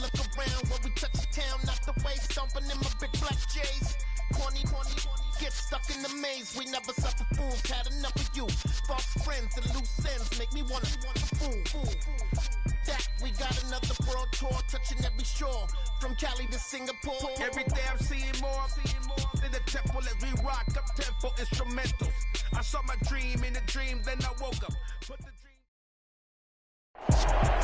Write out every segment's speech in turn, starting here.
look around when we touch the town, not the way stomping in my big black J's. Corny, get stuck in the maze. We never suffer fools, had enough of you. False friends and loose ends make me wanna fool. That we got another world tour, touching every shore, from Cali to Singapore. Every day I'm seeing more in the temple as we rock up tempo instrumentals. I saw my dream in a dream, then I woke up.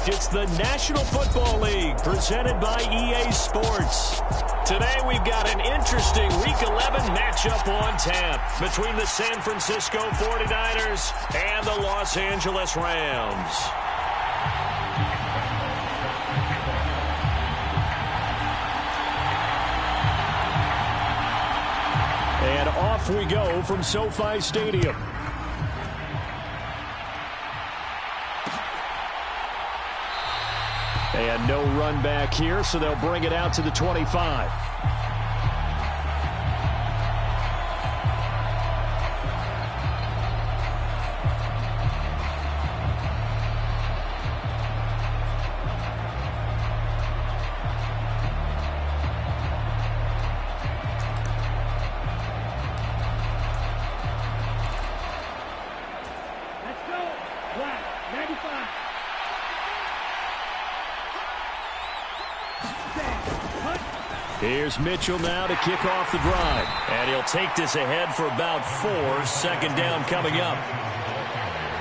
It's the National Football League presented by EA Sports. Today we've got an interesting Week 11 matchup on tap between the San Francisco 49ers and the Los Angeles Rams. And off we go from SoFi Stadium. And no run back here, so they'll bring it out to the 25. Let's go. Black, 95. Here's Mitchell now to kick off the drive. And he'll take this ahead for about 4. Second down coming up.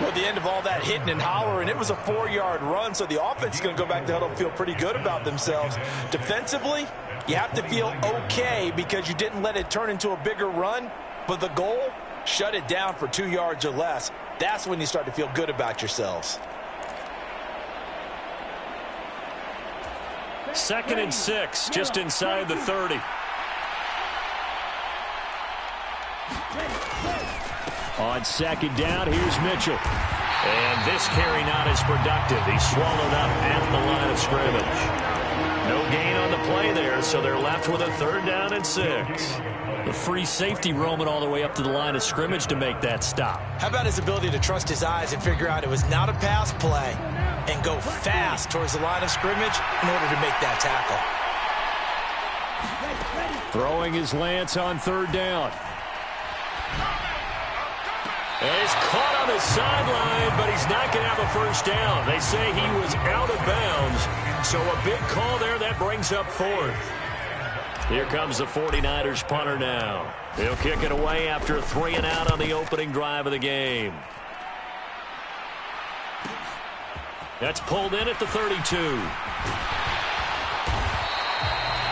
Well, at the end of all that hitting and hollering, it was a 4-yard run, so the offense is going to go back to huddle and feel pretty good about themselves. Defensively, you have to feel okay because you didn't let it turn into a bigger run, but the goal, shut it down for 2 yards or less. That's when you start to feel good about yourselves. 2nd and 6, just inside the 30. On second down, here's Mitchell. And this carry not as productive. He's swallowed up at the line of scrimmage. No gain on the play there, so they're left with a 3rd down and 6. The free safety roaming all the way up to the line of scrimmage to make that stop. How about his ability to trust his eyes and figure out it was not a pass play and go fast towards the line of scrimmage in order to make that tackle. Throwing his Lance on 3rd down. And he's caught on the sideline, but he's not going to have a 1st down. They say he was out of bounds, so a big call there that brings up 4th. Here comes the 49ers punter now. He'll kick it away after a 3 and out on the opening drive of the game. That's pulled in at the 32.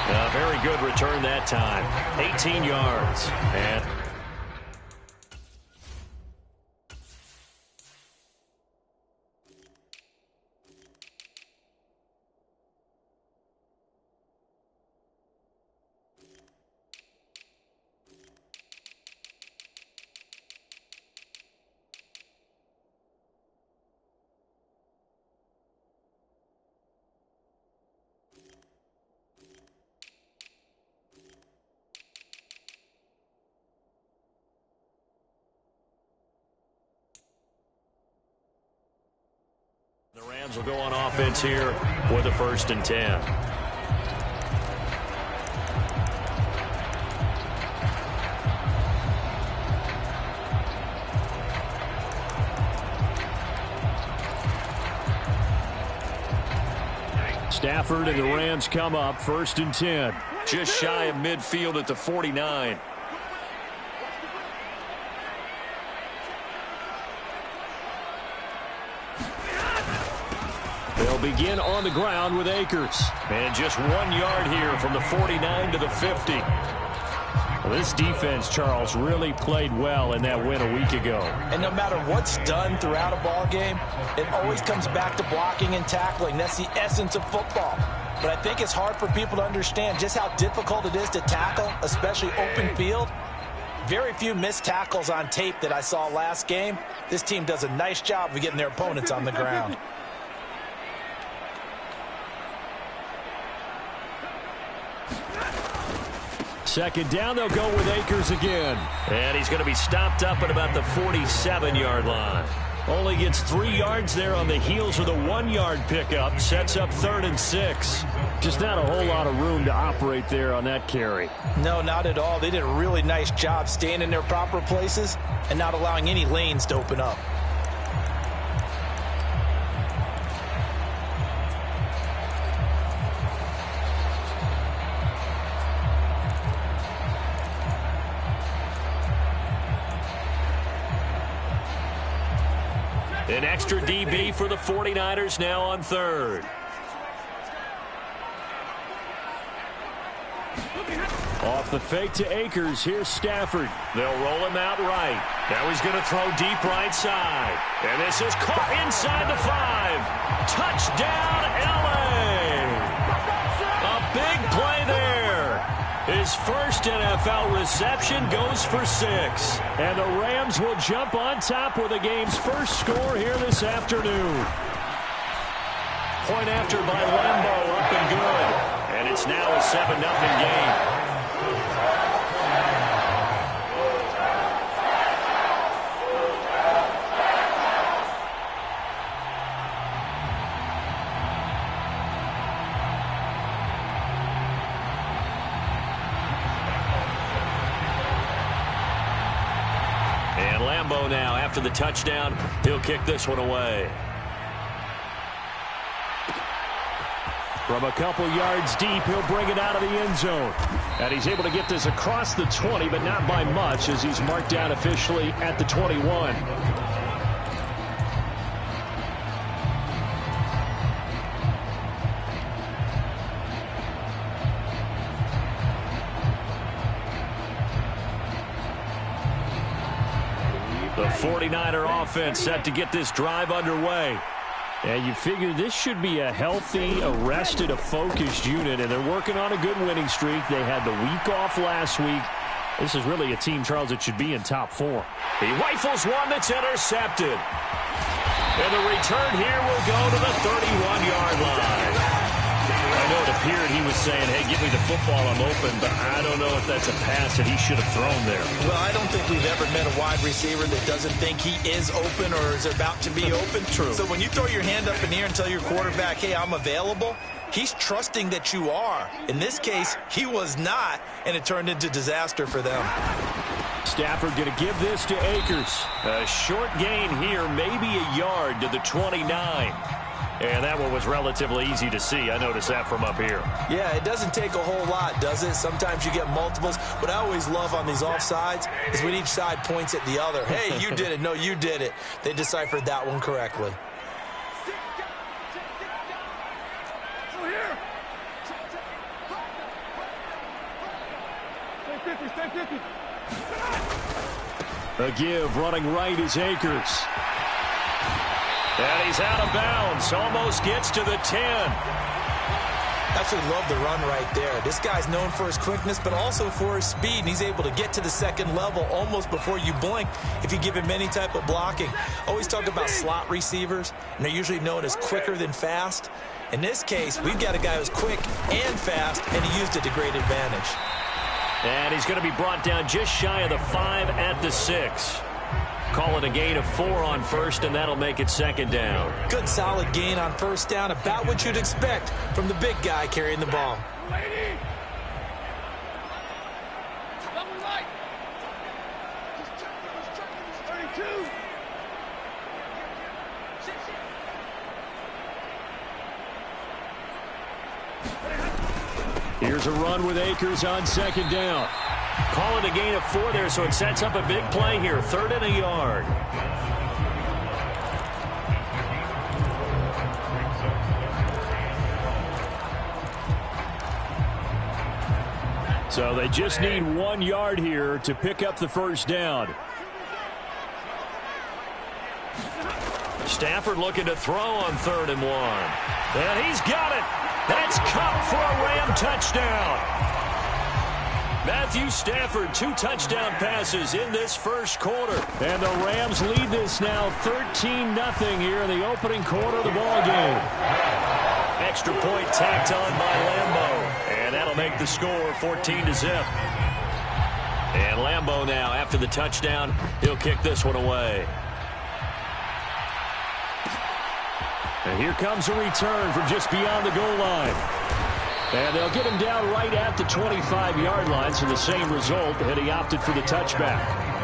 A very good return that time. 18 yards. And the Rams will go on offense here with a 1st and 10. Stafford and the Rams come up 1st and 10. Just shy of midfield at the 49. They'll begin on the ground with Akers. And just 1 yard here from the 49 to the 50. Well, this defense, Charles, really played well in that win a week ago. And no matter what's done throughout a ball game, it always comes back to blocking and tackling. That's the essence of football. But I think it's hard for people to understand just how difficult it is to tackle, especially open field. Very few missed tackles on tape that I saw last game. This team does a nice job of getting their opponents on the ground. Second down, they'll go with Akers again. And he's going to be stopped up at about the 47-yard line. Only gets 3 yards there on the heels of the 1-yard pickup. Sets up 3rd and 6. Just not a whole lot of room to operate there on that carry. No, not at all. They did a really nice job staying in their proper places and not allowing any lanes to open up. An extra DB for the 49ers now on 3rd. Off the fake to Akers. Here's Stafford. They'll roll him out right. Now he's going to throw deep right side. And this is caught inside the 5. Touchdown, L.A. A big play there. His first NFL reception goes for 6. And the Rams will jump on top with the game's first score here this afternoon. Point after by Lambo, up and good. And it's now a 7-0 game. And Lambo now, after the touchdown, he'll kick this one away. From a couple yards deep, he'll bring it out of the end zone. And he's able to get this across the 20, but not by much, as he's marked down officially at the 21. The 49er offense set to get this drive underway. And you figure this should be a healthy, arrested, a focused unit, and they're working on a good winning streak. They had the week off last week. This is really a team, Charles, that should be in top 4. He rifles one that's intercepted. And the return here will go to the 31-yard line. I know it appeared he was saying, hey, give me the football, I'm open, but I don't know if that's a pass that he should have thrown there. Well, I don't think we've ever met a wide receiver that doesn't think he is open or is about to be open. True. So when you throw your hand up in the air and tell your quarterback, hey, I'm available, he's trusting that you are. In this case, he was not, and it turned into disaster for them. Stafford going to give this to Akers. A short gain here, maybe a yard to the 29. And that one was relatively easy to see. I noticed that from up here. Yeah, it doesn't take a whole lot, does it? Sometimes you get multiples. What I always love on these offsides is when each side points at the other. Hey, you did it. No, you did it. They deciphered that one correctly. A give, running right is Akers. And he's out of bounds. Almost gets to the 10. Absolutely love the run right there. This guy's known for his quickness, but also for his speed. And he's able to get to the second level almost before you blink if you give him any type of blocking. Always talk about slot receivers, and they're usually known as quicker than fast. In this case, we've got a guy who's quick and fast, and he used it to great advantage. And he's going to be brought down just shy of the 5 at the 6. Call it a gain of 4 on first, and that'll make it 2nd down. Good solid gain on first down, about what you'd expect from the big guy carrying the ball. Here's a run with Akers on 2nd down. Call it a gain of 4 there, so it sets up a big play here. 3rd and a yard. So they just need 1 yard here to pick up the first down. Stafford looking to throw on 3rd and 1. And he's got it. That's caught for a Ram touchdown. Matthew Stafford, 2 touchdown passes in this first quarter. And the Rams lead this now 13-0 here in the opening quarter of the ball game. Extra point tacked on by Lambo. And that'll make the score 14-0. And Lambo now, after the touchdown, he'll kick this one away. And here comes a return from just beyond the goal line. And they'll get him down right at the 25-yard line, so the same result, and he opted for the touchback.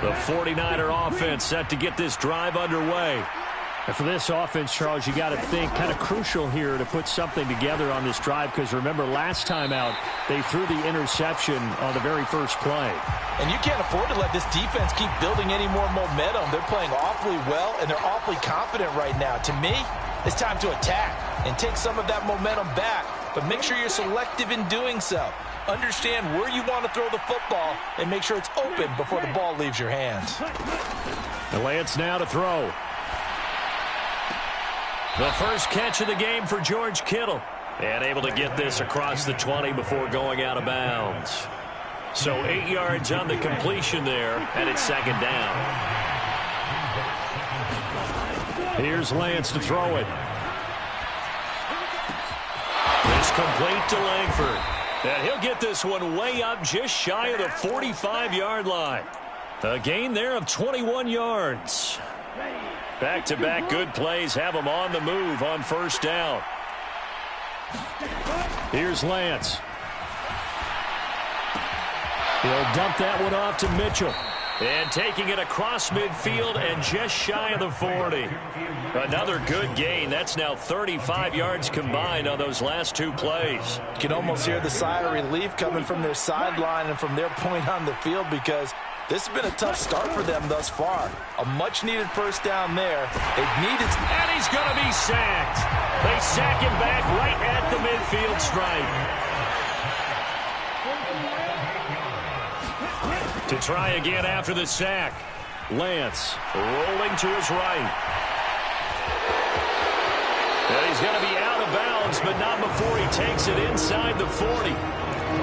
The 49er offense set to get this drive underway. And for this offense, Charles, you got to think kind of crucial here to put something together on this drive, because remember last time out they threw the interception on the very first play. And you can't afford to let this defense keep building any more momentum. They're playing awfully well, and they're awfully confident right now. To me, it's time to attack and take some of that momentum back, but make sure you're selective in doing so. Understand where you want to throw the football and make sure it's open before the ball leaves your hands. And Lance now to throw. The first catch of the game for George Kittle. And able to get this across the 20 before going out of bounds. So 8 yards on the completion there, and it's second down. Here's Lance to throw it. It's complete to Langford. And he'll get this one way up just shy of the 45-yard line. A gain there of 21 yards. Back-to-back good plays have him on the move on first down. Here's Lance. He'll dump that one off to Mitchell. And taking it across midfield and just shy of the 40. Another good gain. That's now 35 yards combined on those last two plays. You can almost hear the sigh of relief coming from their sideline and from their point on the field, because this has been a tough start for them thus far. A much-needed first down there. They've needed... And he's going to be sacked. They sack him back right at the midfield stripe. To try again after the sack. Lance rolling to his right. And he's going to be out of bounds, but not before he takes it inside the 40.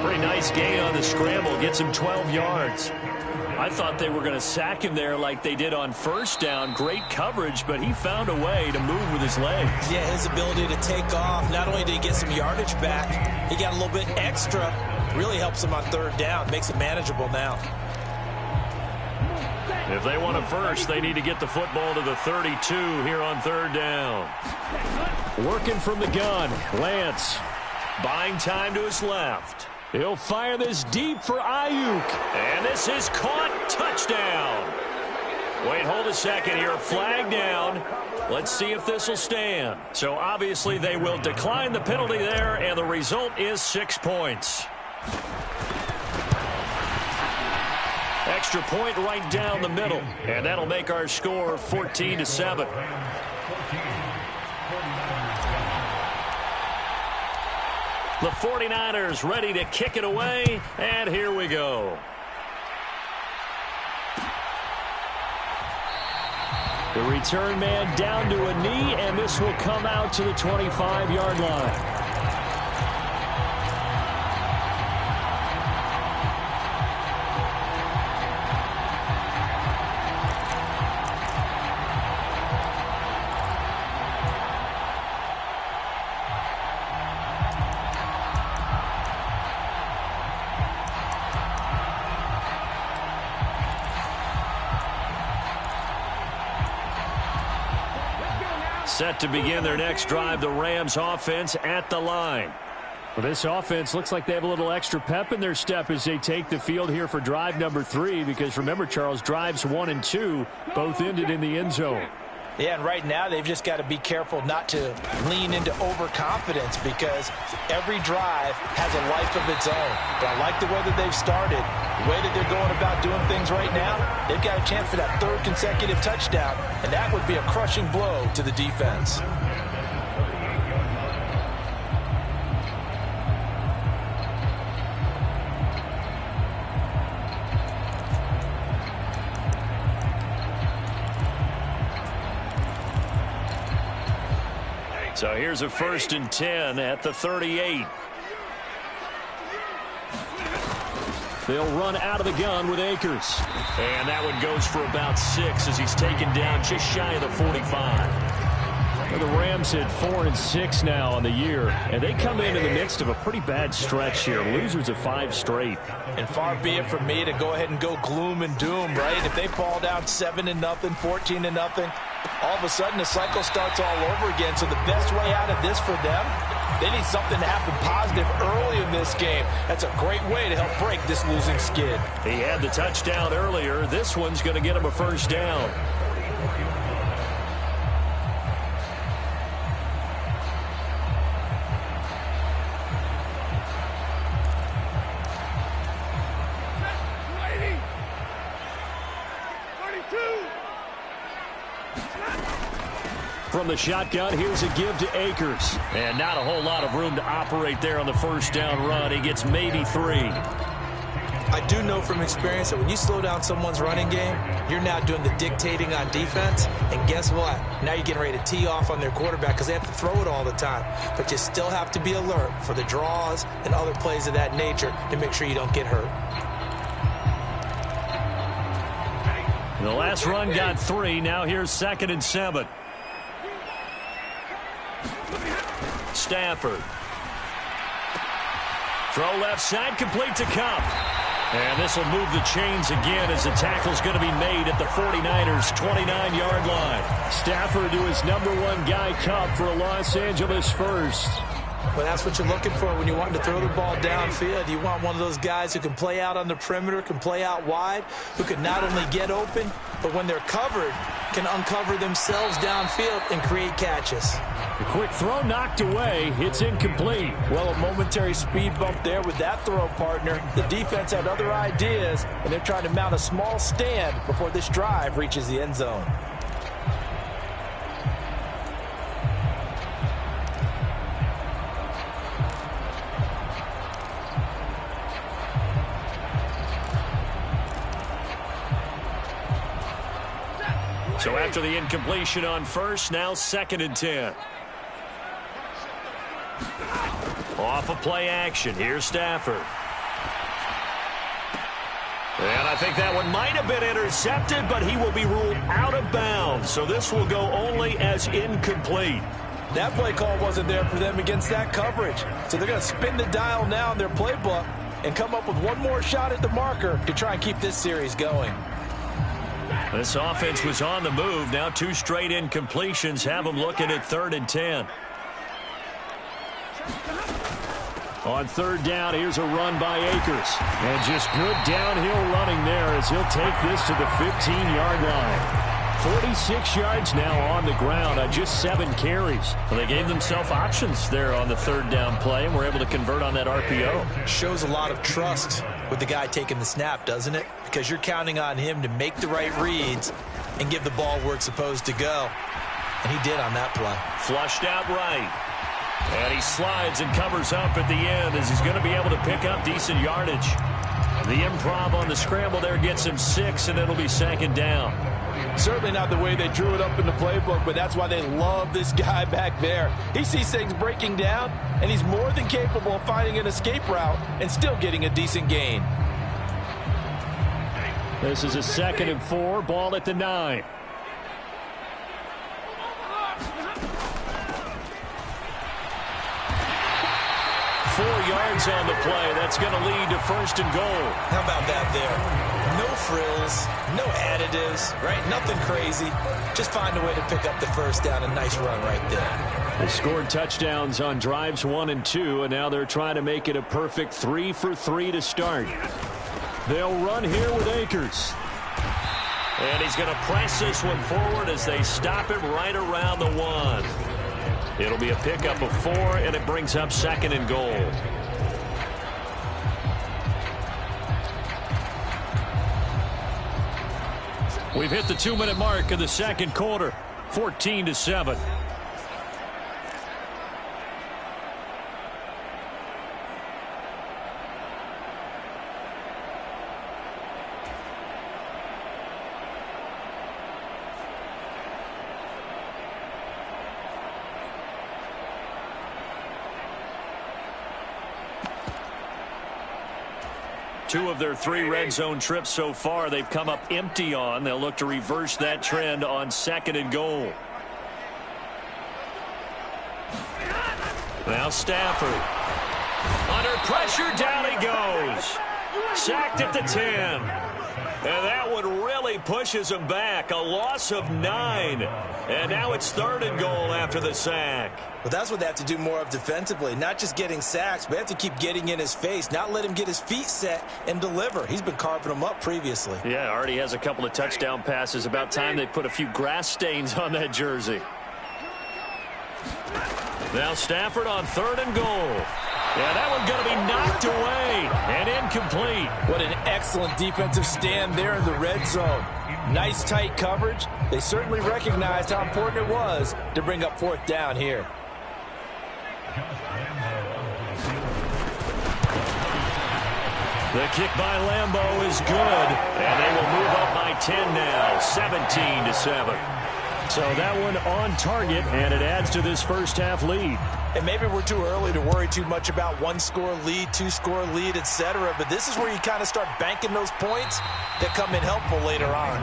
Pretty nice gain on the scramble. Gets him 12 yards. I thought they were going to sack him there like they did on first down. Great coverage, but he found a way to move with his legs. Yeah, his ability to take off. Not only did he get some yardage back, he got a little bit extra. Really helps him on third down. Makes it manageable now. If they want a first, they need to get the football to the 32 here on third down. Working from the gun, Lance. Buying time to his left. He'll fire this deep for Ayuk. And this is caught. Touchdown. Wait, hold a second here. Flag down. Let's see if this will stand. So obviously they will decline the penalty there, and the result is 6 points. Extra point right down the middle, and that'll make our score 14-7. The 49ers ready to kick it away, and here we go. The return man down to a knee, and this will come out to the 25-yard line. Set to begin their next drive, the Rams offense at the line. Well, this offense looks like they have a little extra pep in their step as they take the field here for drive number 3, because remember, Charles, drives 1 and 2 both ended in the end zone. Yeah, and right now they've just got to be careful not to lean into overconfidence, because every drive has a life of its own. But I like the way that they've started, the way that they're going about doing things right now. They've got a chance for that 3rd consecutive touchdown, and that would be a crushing blow to the defense. So here's a 1st and 10 at the 38. They'll run out of the gun with Akers. And that one goes for about 6 as he's taken down just shy of the 45. The Rams at 4-6 now on the year, and they come in the midst of a pretty bad stretch here. Losers of 5 straight. And far be it from me to go ahead and go gloom and doom, right? If they fall down 7-0, 14-0, all of a sudden the cycle starts all over again. So the best way out of this for them, they need something to happen positive early in this game. That's a great way to help break this losing skid. He had the touchdown earlier. This one's going to get him a first down. From the shotgun, here's a give to Akers. And not a whole lot of room to operate there on the first down run. He gets maybe 3. I do know from experience that when you slow down someone's running game, you're now doing the dictating on defense. And guess what? Now you're getting ready to tee off on their quarterback because they have to throw it all the time. But you still have to be alert for the draws and other plays of that nature to make sure you don't get hurt. The last run got 3. Now here's 2nd and 7. Stafford. Throw left side, complete to Kupp. And this will move the chains again as the tackle's going to be made at the 49ers' 29-yard line. Stafford to his number 1 guy, Kupp, for a Los Angeles first. Well, that's what you're looking for when you want to throw the ball downfield. You want one of those guys who can play out on the perimeter, can play out wide, who can not only get open, but when they're covered, can uncover themselves downfield and create catches. A quick throw knocked away. It's incomplete. Well, a momentary speed bump there with that throw, partner. The defense had other ideas, and they're trying to mount a small stand before this drive reaches the end zone. So after the incompletion on first, now 2nd and 10. Off of play action. Here's Stafford. And I think that one might have been intercepted, but he will be ruled out of bounds. So this will go only as incomplete. That play call wasn't there for them against that coverage. So they're going to spin the dial now in their playbook and come up with one more shot at the marker to try and keep this series going. This offense was on the move. Now 2 straight incompletions have them looking at 3rd and 10. On 3rd down, here's a run by Akers. And just good downhill running there as he'll take this to the 15-yard line. 46 yards now on the ground on just 7 carries. Well, they gave themselves options there on the 3rd down play and were able to convert on that RPO. Shows a lot of trust with the guy taking the snap, doesn't it? Because you're counting on him to make the right reads and give the ball where it's supposed to go. And he did on that play. Flushed out right. And he slides and covers up at the end as he's going to be able to pick up decent yardage. The improv on the scramble there gets him 6, and it'll be 2nd down. Certainly not the way they drew it up in the playbook, but that's why they love this guy back there. He sees things breaking down, and he's more than capable of finding an escape route and still getting a decent gain. This is a 2nd and 4, ball at the 9. Yards on the play. That's going to lead to 1st and goal. How about that there? No frills, no additives, right? Nothing crazy. Just find a way to pick up the first down. A nice run right there. They scored touchdowns on drives 1 and 2, and now they're trying to make it a perfect 3 for 3 to start. They'll run here with Akers. And he's going to press this one forward as they stop him right around the 1. It'll be a pickup of 4, and it brings up 2nd and goal. We've hit the 2-minute mark of the 2nd quarter, 14-7. Two of their 3 red zone trips so far they've come up empty on. They'll look to reverse that trend on 2nd and goal. Now Stafford. Under pressure, down he goes. Sacked at the 10. And that one really pushes him back. A loss of 9. And now it's 3rd and goal after the sack. But that's what they have to do more of defensively. Not just getting sacks, but they have to keep getting in his face. Not let him get his feet set and deliver. He's been carving them up previously. Yeah, already has a couple of touchdown passes. About time they put a few grass stains on that jersey. Now Stafford on 3rd and goal. Yeah, that one's going to be knocked away and incomplete. What an excellent defensive stand there in the red zone. Nice tight coverage. They certainly recognized how important it was to bring up 4th down here. The kick by Lambeau is good, and they will move up by 10 now, 17-7. So that one on target, and it adds to this first half lead. And maybe we're too early to worry too much about 1-score lead, 2-score lead, etc. But this is where you kind of start banking those points that come in helpful later on.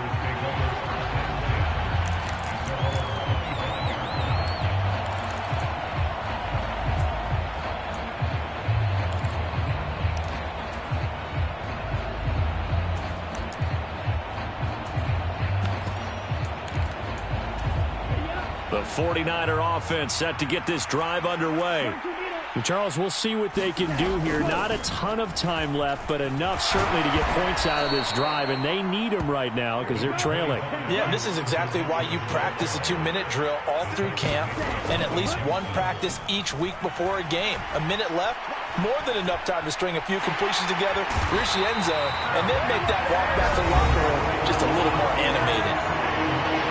The 49er offense set to get this drive underway. And Charles, we'll see what they can do here. Not a ton of time left, but enough certainly to get points out of this drive, and they need them right now because they're trailing. Yeah, this is exactly why you practice a 2-minute drill all through camp and at least one practice each week before a game. A minute left, more than enough time to string a few completions together, reach the end zone, and then make that walk back to the locker room just a little more animated.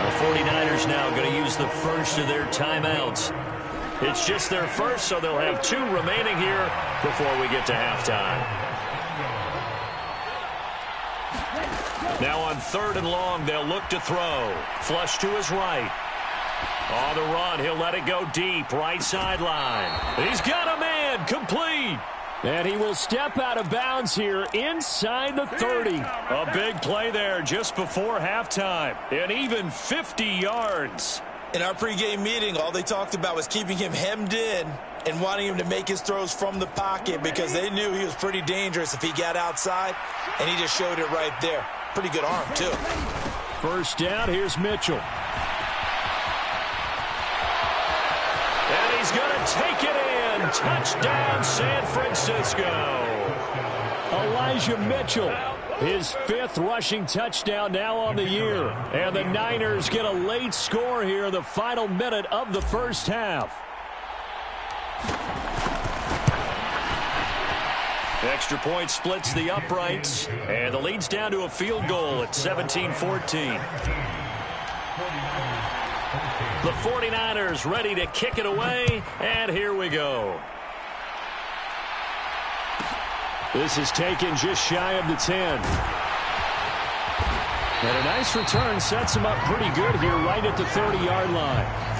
The 49ers now going to use the first of their timeouts. It's just their first, so they'll have 2 remaining here before we get to halftime. Now on 3rd and long, they'll look to throw. Flush to his right. On the run, he'll let it go deep, right sideline. He's got a man, complete. And he will step out of bounds here inside the 30. A big play there just before halftime, and even 50 yards. In our pregame meeting, all they talked about was keeping him hemmed in and wanting him to make his throws from the pocket because they knew he was pretty dangerous if he got outside, and he just showed it right there. Pretty good arm, too. First down, here's Mitchell. And he's going to take it in. Touchdown, San Francisco. Elijah Mitchell, his 5th rushing touchdown now on the year. And the Niners get a late score here in the final minute of the first half. Extra point splits the uprights, and the lead's down to a field goal at 17-14. The 49ers ready to kick it away, and here we go. This is taken just shy of the 10. And a nice return sets him up pretty good here right at the 30-yard line.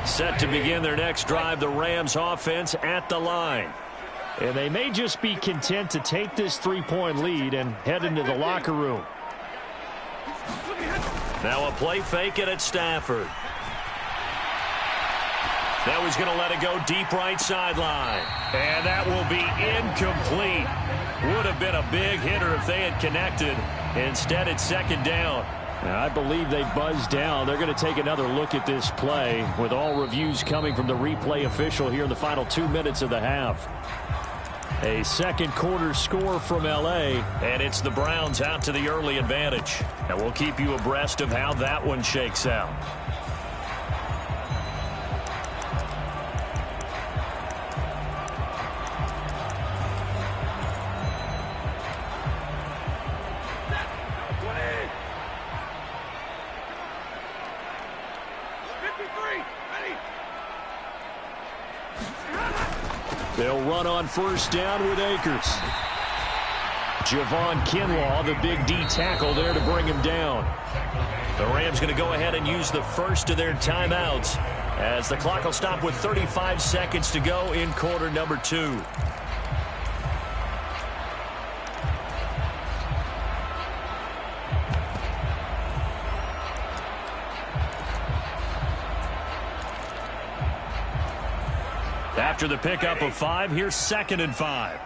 Set to begin their next drive, the Rams offense at the line. And they may just be content to take this 3-point lead and head into the locker room. Now a play fake it at Stafford. Now he's going to let it go deep right sideline. And that will be incomplete. Would have been a big hitter if they had connected. Instead, it's 2nd down. Now, I believe they buzzed down. They're going to take another look at this play with all reviews coming from the replay official here in the final 2 minutes of the half. A second quarter score from L.A. And it's the Browns out to the early advantage. And we'll keep you abreast of how that one shakes out. They'll run on first down with Akers. Javon Kinlaw, the big D tackle there to bring him down. The Rams going to go ahead and use the first of their timeouts as the clock will stop with 35 seconds to go in quarter number 2. After the pickup of 5, here's 2nd and 5.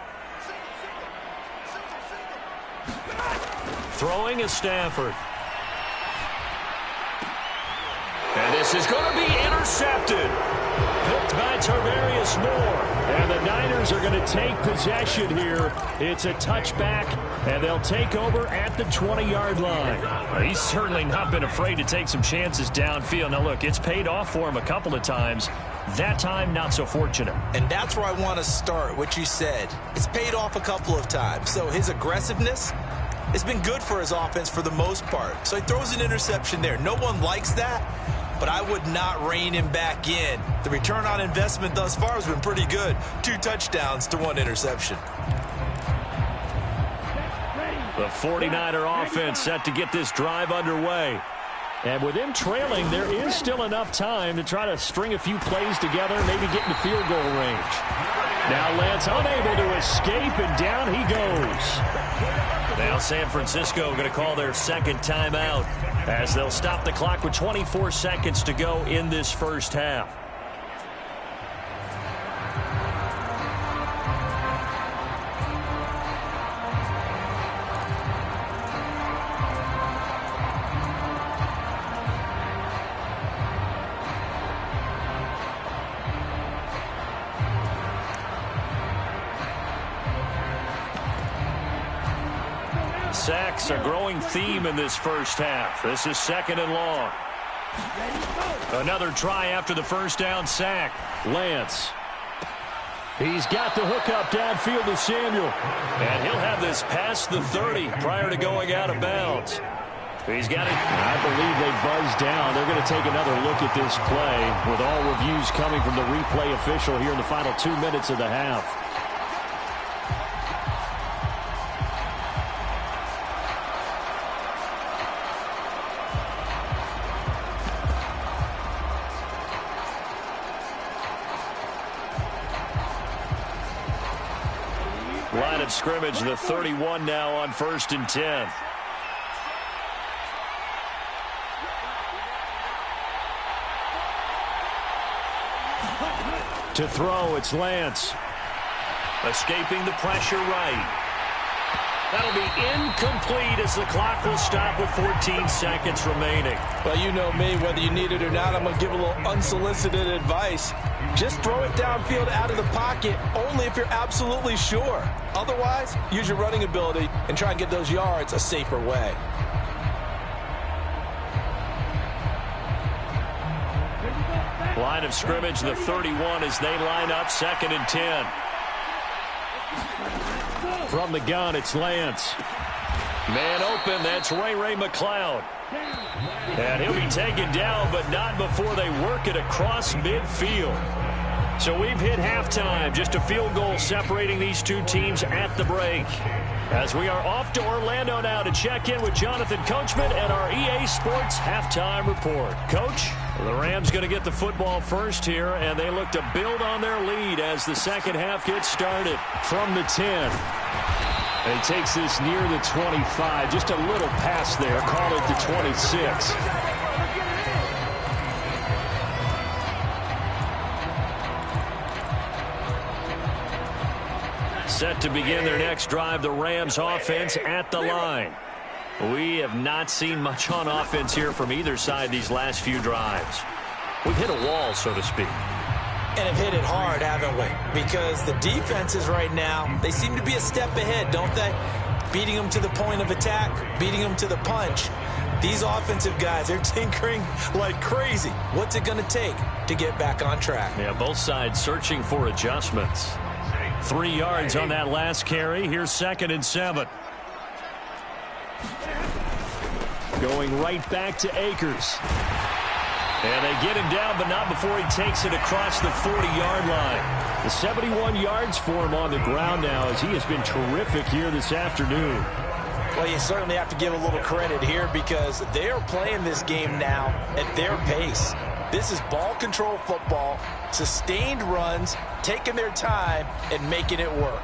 Throwing is Stafford. And this is going to be intercepted. Picked by Tarvarius Moore. And the Niners are going to take possession here. It's a touchback, and they'll take over at the 20-yard line. Well, he's certainly not been afraid to take some chances downfield. Now, look, it's paid off for him a couple of times. That time, not so fortunate. And that's where I want to start, what you said. It's paid off a couple of times. So his aggressiveness has been good for his offense for the most part. So he throws an interception there. No one likes that, but I would not rein him back in. The return on investment thus far has been pretty good. 2 touchdowns to 1 interception. The 49er offense set to get this drive underway. And with them trailing, there is still enough time to try to string a few plays together, maybe get into field goal range. Now Lance unable to escape, and down he goes. Now San Francisco going to call their 2nd timeout as they'll stop the clock with 24 seconds to go in this first half. Sacks a growing theme in this first half. This is 2nd and long. Another try after the first down sack. Lance. He's got the hookup downfield to Samuel. And he'll have this past the 30 prior to going out of bounds. He's got it. I believe they buzzed down. They're going to take another look at this play with all reviews coming from the replay official here in the final 2 minutes of the half. Line of scrimmage, the 31 now on 1st and 10. To throw, it's Lance. Escaping the pressure right. That'll be incomplete as the clock will stop with 14 seconds remaining. Well, you know me, whether you need it or not, I'm going to give a little unsolicited advice. Just throw it downfield out of the pocket only if you're absolutely sure. Otherwise, use your running ability and try and get those yards a safer way. Line of scrimmage, the 31 as they line up 2nd and 10. From the gun, it's Lance. Man open, that's Ray McLeod. And he'll be taken down, but not before they work it across midfield. So we've hit halftime, just a field goal separating these two teams at the break. As we are off to Orlando now to check in with Jonathan Coachman and our EA Sports halftime report. Coach, the Rams going to get the football first here, and they look to build on their lead as the second half gets started from the 10. And he takes this near the 25, just a little pass there, call it the 26. Set to begin their next drive, the Rams offense at the line. We have not seen much on offense here from either side these last few drives. We've hit a wall, so to speak. And have hit it hard, haven't we? Because the defenses right now, they seem to be a step ahead, don't they? Beating them to the point of attack, beating them to the punch. These offensive guys, they're tinkering like crazy. What's it going to take to get back on track? Yeah, both sides searching for adjustments. 3 yards on that last carry. Here's 2nd and 7. Going right back to Akers. And they get him down, but not before he takes it across the 40-yard line. The 71 yards for him on the ground now, as he has been terrific here this afternoon. Well, you certainly have to give a little credit here because they are playing this game now at their pace. This is ball control football, sustained runs, taking their time, and making it work.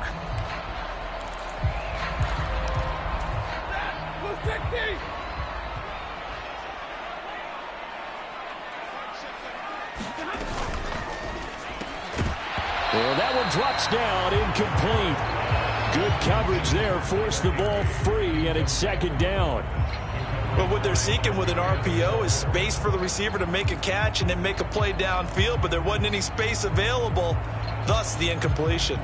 Well, that one drops down, incomplete. Good coverage there, forced the ball free, and it's second down. But what they're seeking with an RPO is space for the receiver to make a catch and then make a play downfield, but there wasn't any space available, thus the incompletion.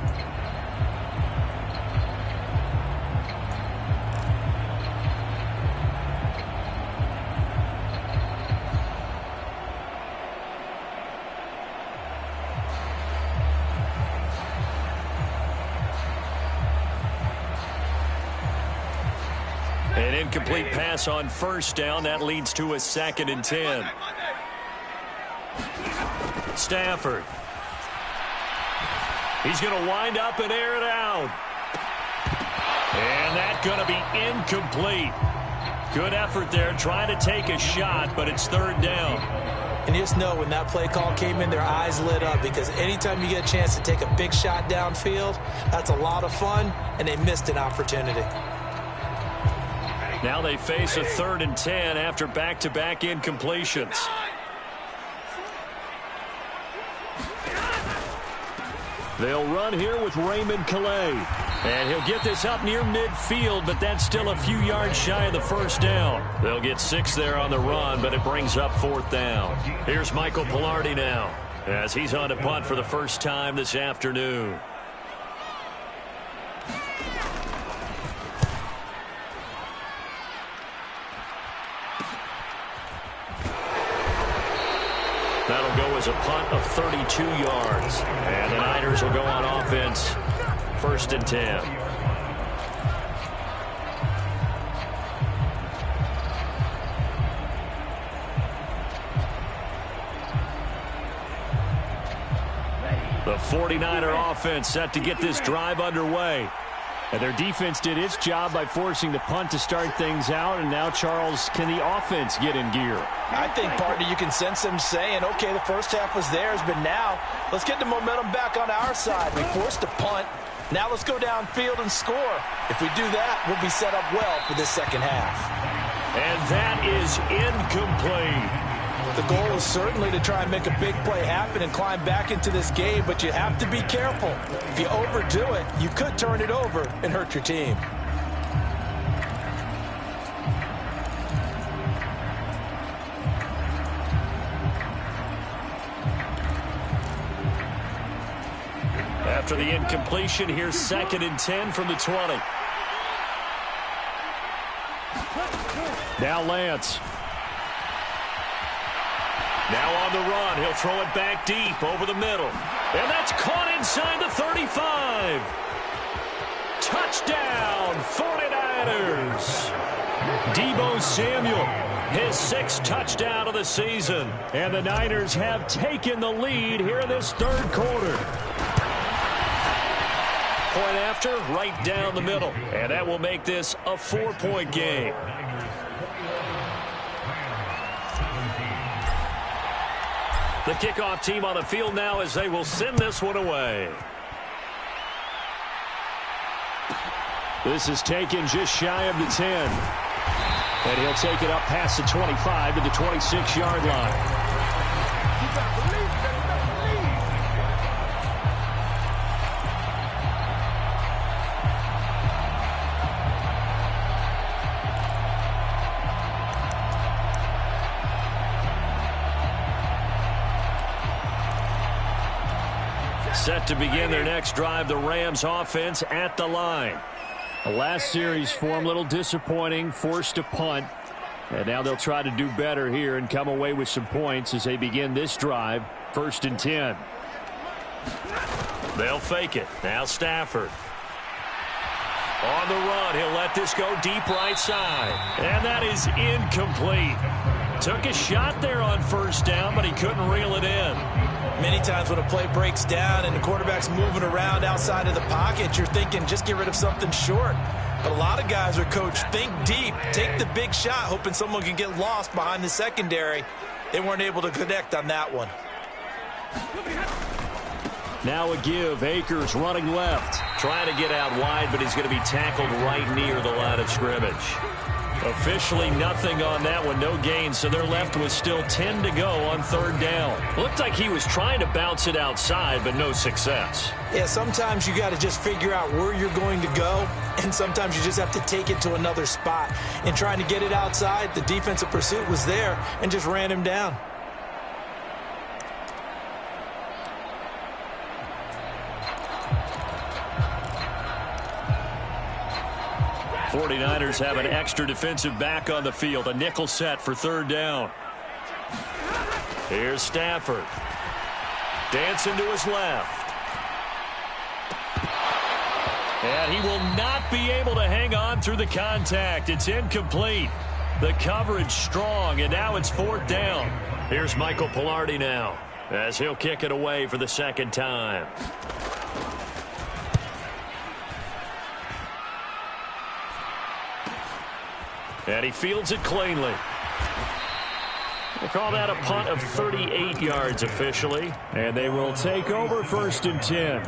An incomplete pass on first down. That leads to a 2nd and 10. Stafford. He's going to wind up and air it out. And that's going to be incomplete. Good effort there trying to take a shot, but it's 3rd down. And just know when that play call came in, their eyes lit up because anytime you get a chance to take a big shot downfield, that's a lot of fun, and they missed an opportunity. Now they face a 3rd and 10 after back-to-back incompletions. They'll run here with Raymond Calais. And he'll get this up near midfield, but that's still a few yards shy of the first down. They'll get 6 there on the run, but it brings up 4th down. Here's Michael Palardy now, as he's on to punt for the first time this afternoon. That'll go as a punt of 32 yards. And the Niners will go on offense. 1st and 10. The 49er offense set to get this drive underway. And their defense did its job by forcing the punt to start things out. And now, Charles, can the offense get in gear? I think, partner, you can sense them saying, okay, the first half was theirs, but now let's get the momentum back on our side. We forced a punt. Now let's go downfield and score. If we do that, we'll be set up well for this second half. And that is incomplete. The goal is certainly to try and make a big play happen and climb back into this game, but you have to be careful. If you overdo it, you could turn it over and hurt your team. After the incompletion, here's 2nd and 10 from the 20. Now Lance. Now on the run, he'll throw it back deep over the middle. And that's caught inside the 35. Touchdown, 49ers. Deebo Samuel, his 6th touchdown of the season. And the Niners have taken the lead here in this 3rd quarter. Point after, right down the middle. And that will make this a 4-point game. The kickoff team on the field now as they will send this one away. This is taken just shy of the 10. And he'll take it up past the 25 to the 26-yard line. Set to begin their next drive, the Rams offense at the line. The last series for them, a little disappointing, forced a punt. And now they'll try to do better here and come away with some points as they begin this drive, 1st and 10. They'll fake it. Now Stafford. On the run, he'll let this go deep right side. And that is incomplete. Took a shot there on first down, but he couldn't reel it in. Many times when a play breaks down and the quarterback's moving around outside of the pocket, you're thinking just get rid of something short. But a lot of guys are coached, think deep, take the big shot, hoping someone can get lost behind the secondary. They weren't able to connect on that one. Now a give. Akers running left. Trying to get out wide, but he's going to be tackled right near the line of scrimmage. Officially nothing on that one. No gain, so they're left with still 10 to go on third down. Looked like he was trying to bounce it outside, but no success. Yeah, sometimes you got to just figure out where you're going to go, and sometimes you just have to take it to another spot. And trying to get it outside, the defensive pursuit was there and just ran him down. 49ers have an extra defensive back on the field. A nickel set for third down. Here's Stafford. Dancing to his left. And he will not be able to hang on through the contact. It's incomplete. The coverage strong, and now it's fourth down. Here's Michael Palardy now, as he'll kick it away for the second time. And he fields it cleanly. We'll call that a punt of 38 yards officially. And they will take over first and 10.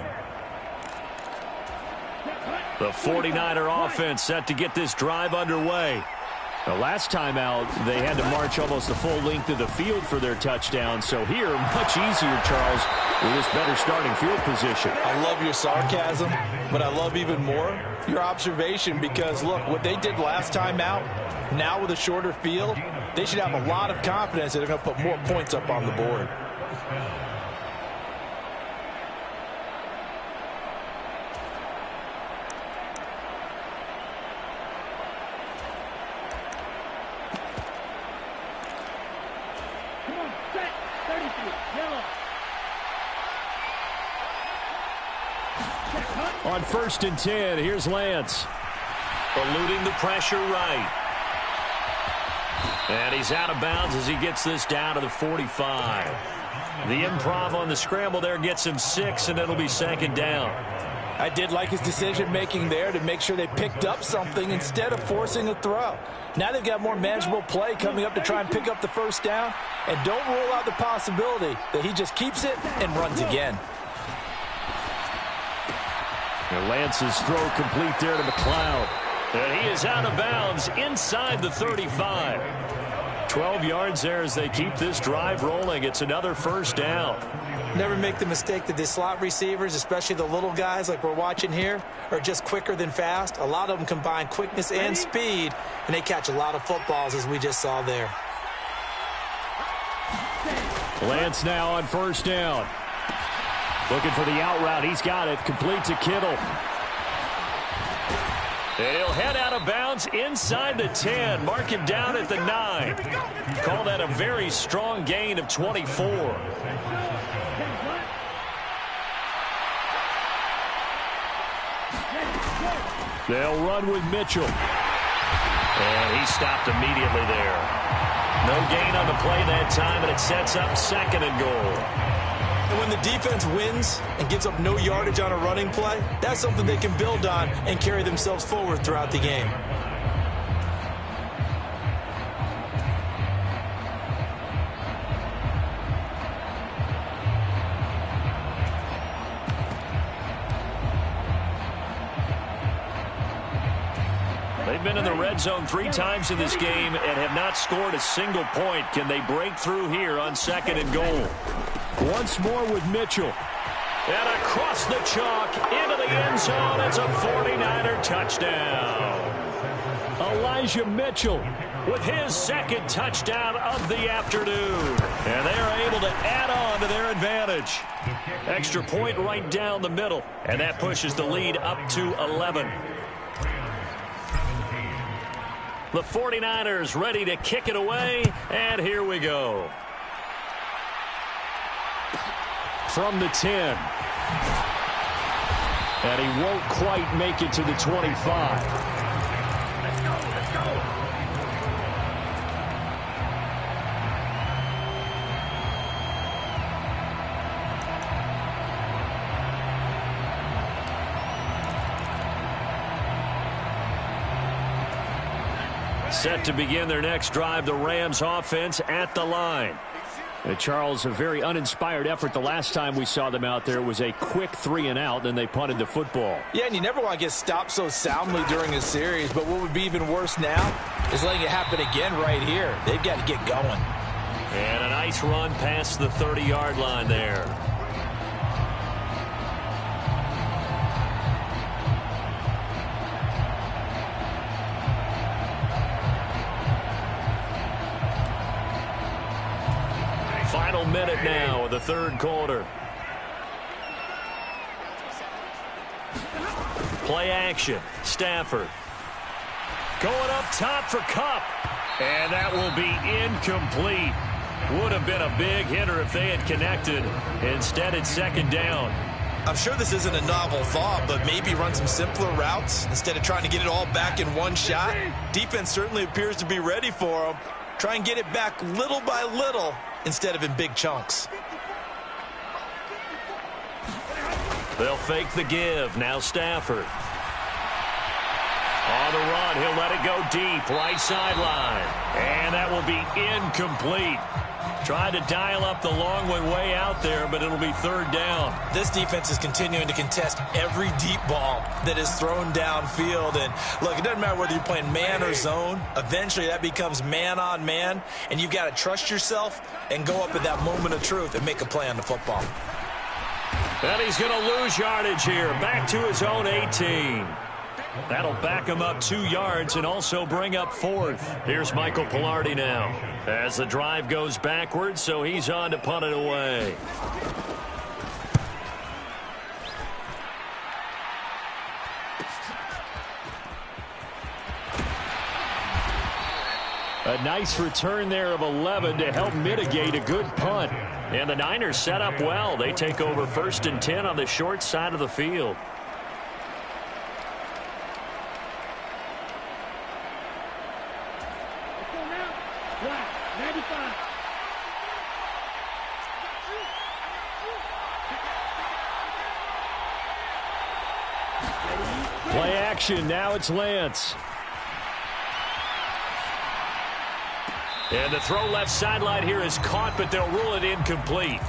The 49er offense set to get this drive underway. The last time out, they had to march almost the full length of the field for their touchdown. So here, much easier, Charles, with this better starting field position. I love your sarcasm, but I love even more your observation because, look, what they did last time out, now with a shorter field, they should have a lot of confidence that they're going to put more points up on the board. On first and 10, here's Lance. Eluding the pressure right. And he's out of bounds as he gets this down to the 45. The improv on the scramble there gets him 6, and it'll be second down. I did like his decision-making there to make sure they picked up something instead of forcing a throw. Now they've got more manageable play coming up to try and pick up the first down. And don't rule out the possibility that he just keeps it and runs again. And Lance's throw complete there to McLeod. And he is out of bounds inside the 35. 12 yards there as they keep this drive rolling. It's another first down. Never make the mistake that the slot receivers, especially the little guys like we're watching here, are just quicker than fast. A lot of them combine quickness and speed, and they catch a lot of footballs as we just saw there. Lance now on first down. Looking for the out route. He's got it. Complete to Kittle. And he'll head out of bounds inside the 10. Mark him down at the 9. Call that a very strong gain of 24. They'll run with Mitchell. And he stopped immediately there. No gain on the play that time, and it sets up second and goal. And when the defense wins and gives up no yardage on a running play, that's something they can build on and carry themselves forward throughout the game. They've been in the red zone 3 times in this game and have not scored a single point. Can they break through here on second and goal? Once more with Mitchell. And across the chalk into the end zone. It's a 49er touchdown. Elijah Mitchell with his second touchdown of the afternoon. And they are able to add on to their advantage. Extra point right down the middle. And that pushes the lead up to 11. The 49ers ready to kick it away. And here we go. From the 10. And he won't quite make it to the 25. Set to begin their next drive, the Rams offense at the line. Charles, a very uninspired effort. The last time we saw them out there was a quick 3-and-out, then they punted the football. Yeah, and you never want to get stopped so soundly during a series, but what would be even worse now is letting it happen again right here. They've got to get going. And a nice run past the 30-yard line there. Final minute now of the third quarter. Play action. Stafford. Going up top for Kupp. And that will be incomplete. Would have been a big hitter if they had connected. Instead, it's second down. I'm sure this isn't a novel thought, but maybe run some simpler routes instead of trying to get it all back in one shot. Defense certainly appears to be ready for them. Try and get it back little by little instead of in big chunks. They'll fake the give. Now Stafford. On the run, he'll let it go deep, right sideline. And that will be incomplete. Tried to dial up the long one way out there, but it'll be third down. This defense is continuing to contest every deep ball that is thrown downfield. And look, it doesn't matter whether you're playing man or zone. Eventually that becomes man on man, and you've got to trust yourself and go up at that moment of truth and make a play on the football. And he's going to lose yardage here. Back to his own 18. That'll back him up 2 yards and also bring up fourth. Here's Michael Palardy now as the drive goes backwards, so he's on to punt it away. A nice return there of 11 to help mitigate a good punt. And the Niners set up well. They take over 1st and 10 on the short side of the field. Play action. Now it's Lance. And the throw left sideline here is caught, but they'll rule it incomplete.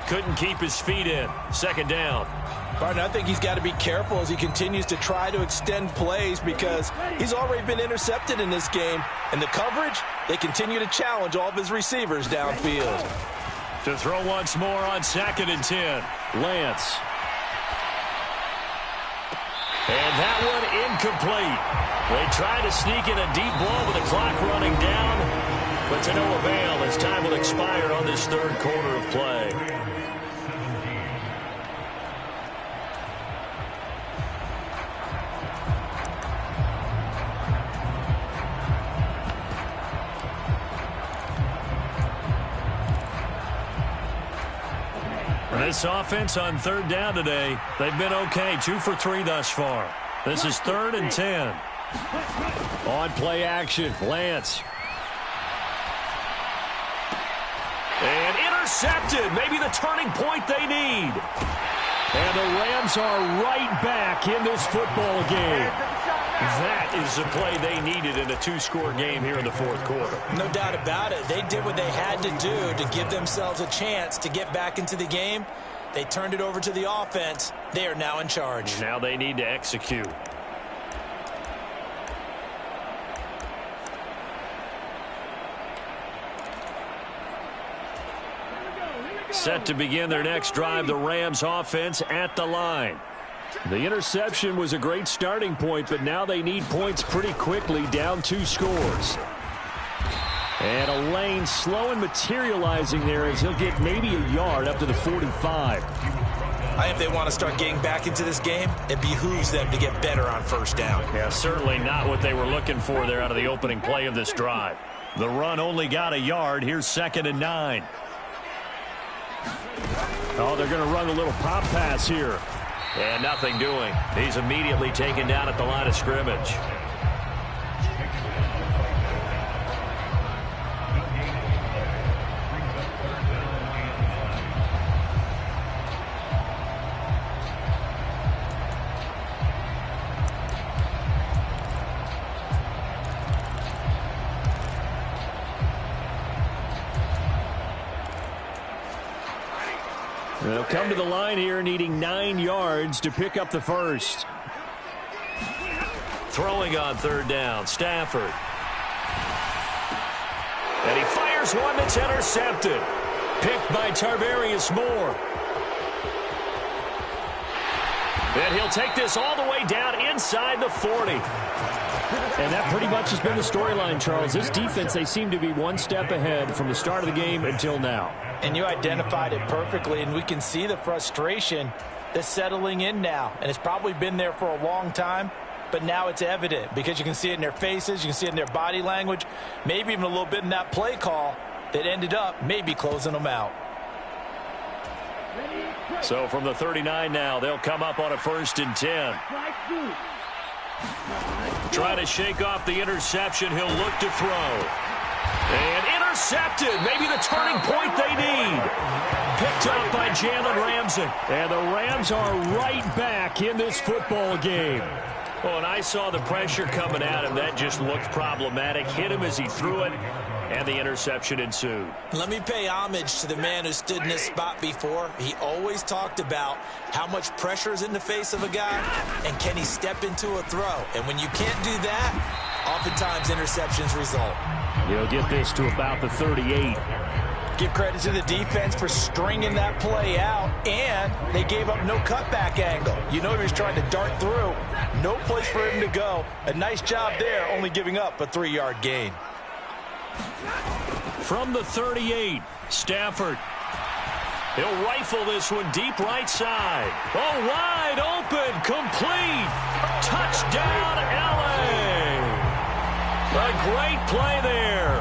Couldn't keep his feet in. Second down. Partner, I think he's got to be careful as he continues to try to extend plays because he's already been intercepted in this game. And the coverage, they continue to challenge all of his receivers downfield. To throw once more on 2nd and 10. Lance. And that one incomplete. They try to sneak in a deep ball with the clock running down, but to no avail as time will expire on this third quarter of play. This offense on third down today, they've been okay. 2 for 3 thus far. This is 3rd and 10. On play action, Lance. And intercepted. Maybe the turning point they need. And the Rams are right back in this football game. That is the play they needed in a 2-score game here in the fourth quarter. No doubt about it. They did what they had to do to give themselves a chance to get back into the game. They turned it over to the offense. They are now in charge. Now they need to execute. Set to begin their next drive, the Rams offense at the line. The interception was a great starting point, but now they need points pretty quickly, down 2 scores. And a lane slow and materializing there as he'll get maybe a yard up to the 45. I think if they want to start getting back into this game, it behooves them to get better on first down. Yeah, certainly not what they were looking for there out of the opening play of this drive. The run only got a yard. Here's 2nd and 9. Oh, they're going to run a little pop pass here. And nothing doing. He's immediately taken down at the line of scrimmage. They'll come to the line here needing 9 yards to pick up the first. Throwing on third down, Stafford. And he fires one that's intercepted. Picked by Tarvarius Moore. And he'll take this all the way down inside the 40. And that pretty much has been the storyline, Charles. This defense, they seem to be one step ahead from the start of the game until now. And you identified it perfectly, and we can see the frustration that's settling in now. And it's probably been there for a long time, but now it's evident because you can see it in their faces, you can see it in their body language, maybe even a little bit in that play call that ended up maybe closing them out. So from the 39 now, they'll come up on a 1st and 10. Trying to shake off the interception. He'll look to throw. And intercepted. Maybe the turning point they need. Picked up by Jalen Ramsey. And the Rams are right back in this football game. Well, and I saw the pressure coming at him. That just looked problematic. Hit him as he threw it, and the interception ensued. Let me pay homage to the man who stood in this spot before. He always talked about how much pressure is in the face of a guy, and can he step into a throw. And when you can't do that, oftentimes interceptions result. He'll get this to about the 38. Give credit to the defense for stringing that play out, and they gave up no cutback angle. You know he was trying to dart through. No place for him to go. A nice job there, only giving up a 3-yard gain. From the 38, Stafford. He'll rifle this one deep right side. Oh, wide open, complete. Touchdown, LA. A great play there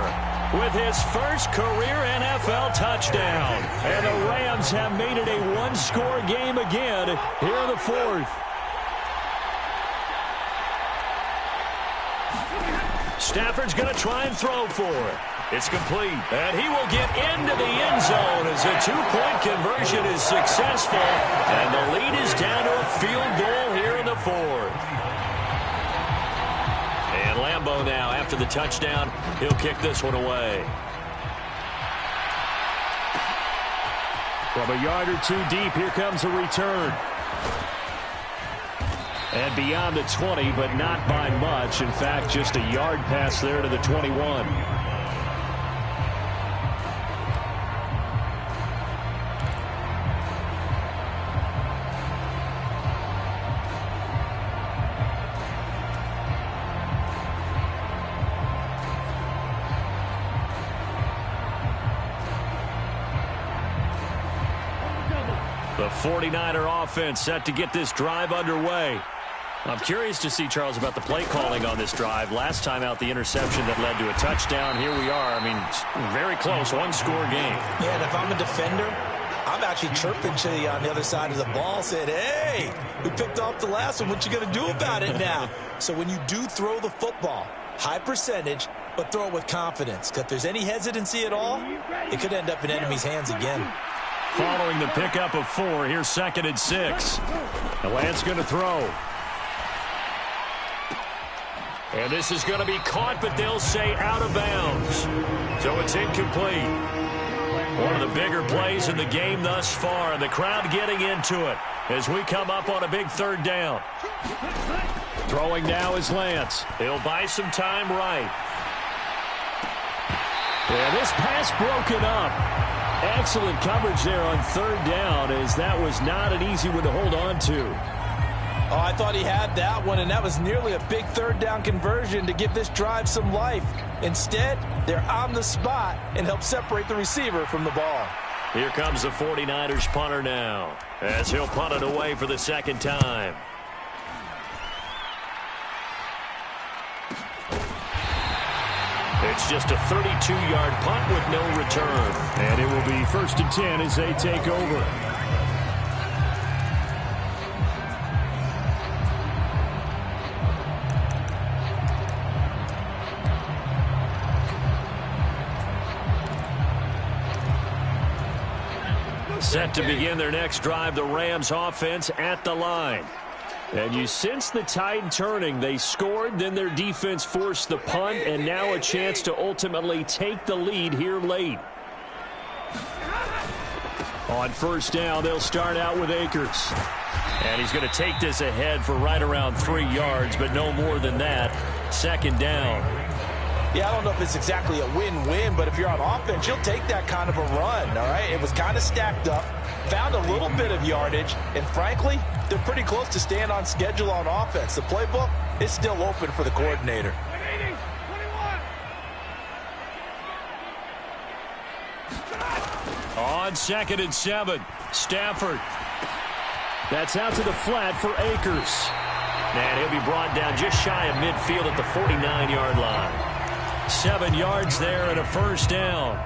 with his first career NFL touchdown. And the Rams have made it a one-score game again here in the 4th. Stafford's going to try and throw for it. It's complete. And he will get into the end zone as a 2-point conversion is successful. And the lead is down to a field goal here in the 4th. And Lambeau now, after the touchdown, he'll kick this one away. From a yard or two deep, here comes a return. And beyond the 20, but not by much. In fact, just a yard pass there to the 21. The 49er offense set to get this drive underway. I'm curious to see, Charles, about the play calling on this drive. Last time out, the interception that led to a touchdown. Here we are. I mean, very close, one-score game. Yeah, and if I'm a defender, I'm actually chirping to you on the other side of the ball, saying, hey, we picked off the last one. What you going to do about it now? So when you do throw the football, high percentage, but throw it with confidence. Because if there's any hesitancy at all, it could end up in enemy's hands again. Following the pickup of 4, here's 2nd and 6. And Lance going to throw. And this is going to be caught, but they'll say out of bounds. So it's incomplete. One of the bigger plays in the game thus far, and the crowd getting into it as we come up on a big 3rd down. Throwing now is Lance. He'll buy some time right. Yeah, this pass broken up. Excellent coverage there on 3rd down, as that was not an easy one to hold on to. Oh, I thought he had that one, and that was nearly a big 3rd down conversion to give this drive some life. Instead, they're on the spot and help separate the receiver from the ball. Here comes the 49ers punter now, as he'll punt it away for the 2nd time. It's just a 32-yard punt with no return. And it will be 1st and 10 as they take over. Set to begin their next drive, the Rams offense at the line. And you sense the tide turning. They scored, then their defense forced the punt, and now a chance to ultimately take the lead here late. On first down, they'll start out with Akers. And he's going to take this ahead for right around 3 yards, but no more than that. Second down. Yeah, I don't know if it's exactly a win-win, but if you're on offense, you'll take that kind of a run, all right? It was kind of stacked up, found a little bit of yardage, and frankly, they're pretty close to staying on schedule on offense. The playbook is still open for the coordinator. On 2nd and 7, Stafford. That's out to the flat for Akers. And he'll be brought down just shy of midfield at the 49-yard line. 7 yards there and a first down.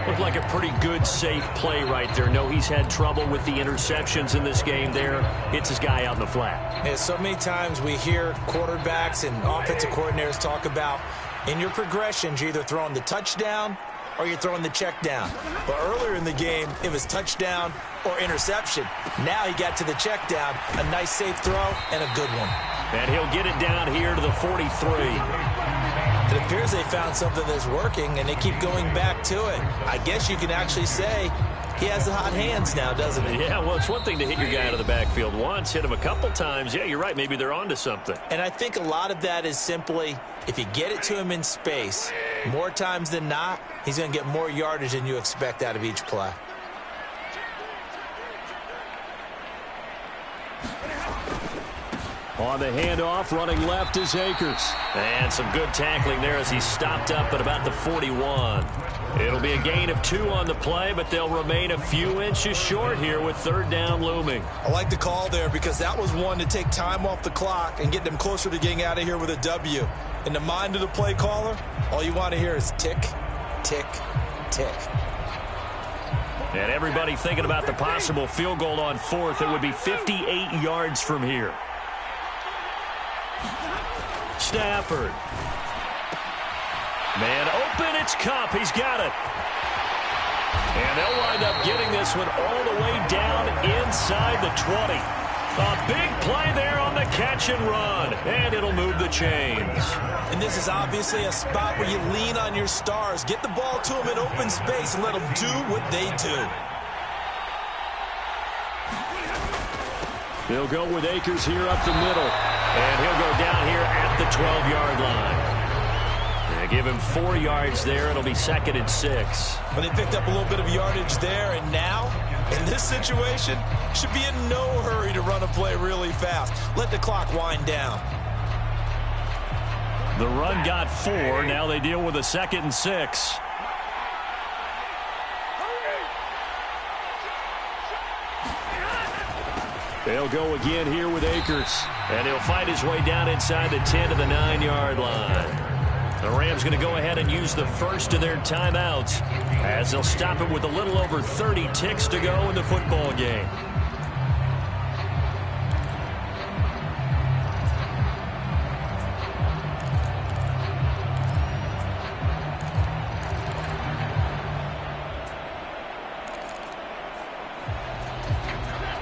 Looked like a pretty good, safe play right there. No, he's had trouble with the interceptions in this game there. Hits his guy out in the flat. Yeah, so many times we hear quarterbacks and offensive coordinators talk about in your progressions, you're either throwing the touchdown or you're throwing the check down. But earlier in the game, it was touchdown or interception. Now he got to the check down, a nice safe throw, and a good one. And he'll get it down here to the 43. It appears they found something that's working, and they keep going back to it. I guess you can actually say he has the hot hands now, doesn't he? Yeah, well, it's one thing to hit your guy out of the backfield once, hit him a couple times. Yeah, you're right. Maybe they're onto something. And I think a lot of that is simply if you get it to him in space, more times than not, he's going to get more yardage than you expect out of each play. On the handoff, running left is Akers. And some good tackling there as he stopped up at about the 41. It'll be a gain of 2 on the play, but they'll remain a few inches short here with third down looming. I like the call there because that was one to take time off the clock and get them closer to getting out of here with a W. In the mind of the play caller, all you want to hear is tick, tick, tick. And everybody thinking about the possible field goal on 4th. It would be 58 yards from here. Stafford. Man open, it's Kupp. He's got it. And they'll wind up getting this one all the way down inside the 20. A big play there on the catch and run. And it'll move the chains. And this is obviously a spot where you lean on your stars. Get the ball to them in open space and let them do what they do. They'll go with Akers here up the middle. And he'll go down here at the 12-yard line. They give him 4 yards there. It'll be 2nd and 6. But they picked up a little bit of yardage there, and now, in this situation, should be in no hurry to run a play really fast. Let the clock wind down. The run got 4. Now they deal with a 2nd and 6. They'll go again here with Akers. And he'll fight his way down inside the 10 to the 9-yard line. The Rams going to go ahead and use the first of their timeouts as they'll stop it with a little over 30 ticks to go in the football game.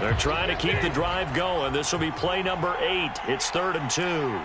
They're trying to keep the drive going. This will be play number 8. It's 3rd and 2.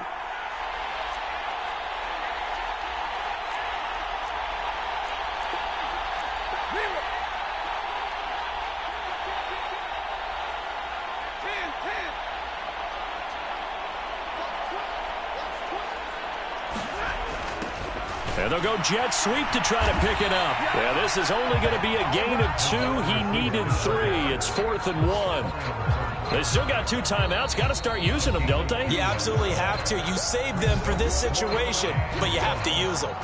And they'll go jet sweep to try to pick it up. Yeah, this is only going to be a gain of 2. He needed 3. It's 4th and 1. They still got 2 timeouts. Got to start using them, don't they? You absolutely have to. You save them for this situation, but you have to use them.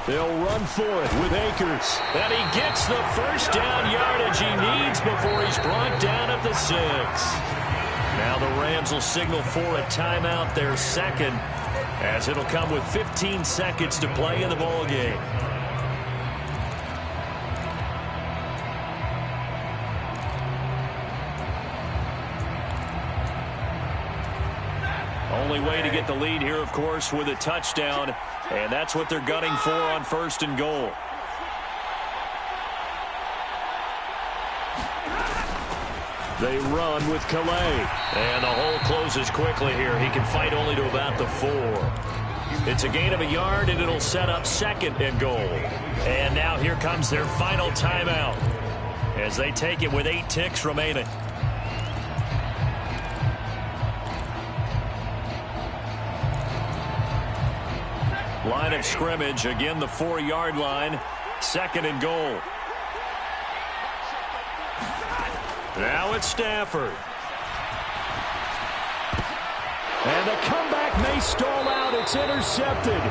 They'll run for it with Akers. And he gets the first down yardage he needs before he's brought down at the 6. Now the Rams will signal for a timeout, their second, as it'll come with 15 seconds to play in the ballgame. Only way to get the lead here, of course, with a touchdown, and that's what they're gunning for on 1st and goal. They run with Calais. And the hole closes quickly here. He can fight only to about the 4. It's a gain of a yard, and it'll set up 2nd and goal. And now here comes their final timeout as they take it with 8 ticks remaining. Line of scrimmage, again the 4-yard line, 2nd and goal. Now it's Stafford. And the comeback may stall out. It's intercepted.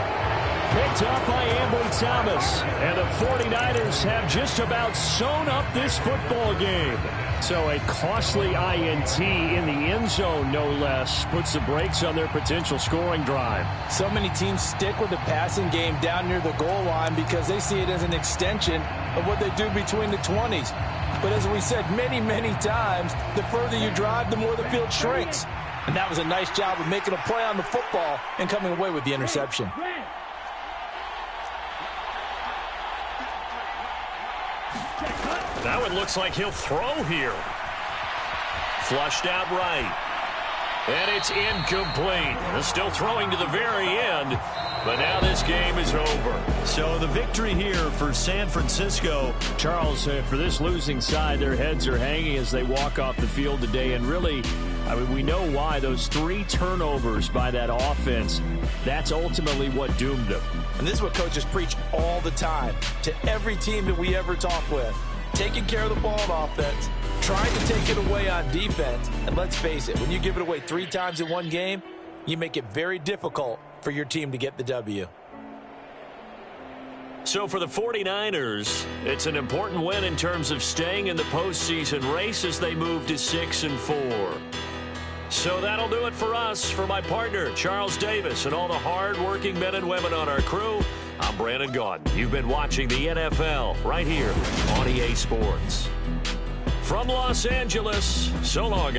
Picked up by Ambry Thomas. And the 49ers have just about sewn up this football game. So a costly INT in the end zone, no less, puts the brakes on their potential scoring drive. So many teams stick with the passing game down near the goal line because they see it as an extension of what they do between the 20s. But as we said many, many times, the further you drive, the more the field shrinks. And that was a nice job of making a play on the football and coming away with the interception. Now it looks like he'll throw here. Flushed out right. And it's incomplete. They're still throwing to the very end. But now this game is over. So the victory here for San Francisco. Charles, for this losing side, their heads are hanging as they walk off the field today. And really, I mean, we know why. Those 3 turnovers by that offense, that's ultimately what doomed them. And this is what coaches preach all the time to every team that we ever talk with. Taking care of the ball on offense, trying to take it away on defense. And let's face it, when you give it away 3 times in one game, you make it very difficult for your team to get the W. So for the 49ers, it's an important win in terms of staying in the postseason race as they move to 6-4. So that'll do it for us. For my partner, Charles Davis, and all the hard-working men and women on our crew, I'm Brandon Gaudin. You've been watching the NFL right here on EA Sports. From Los Angeles, so long.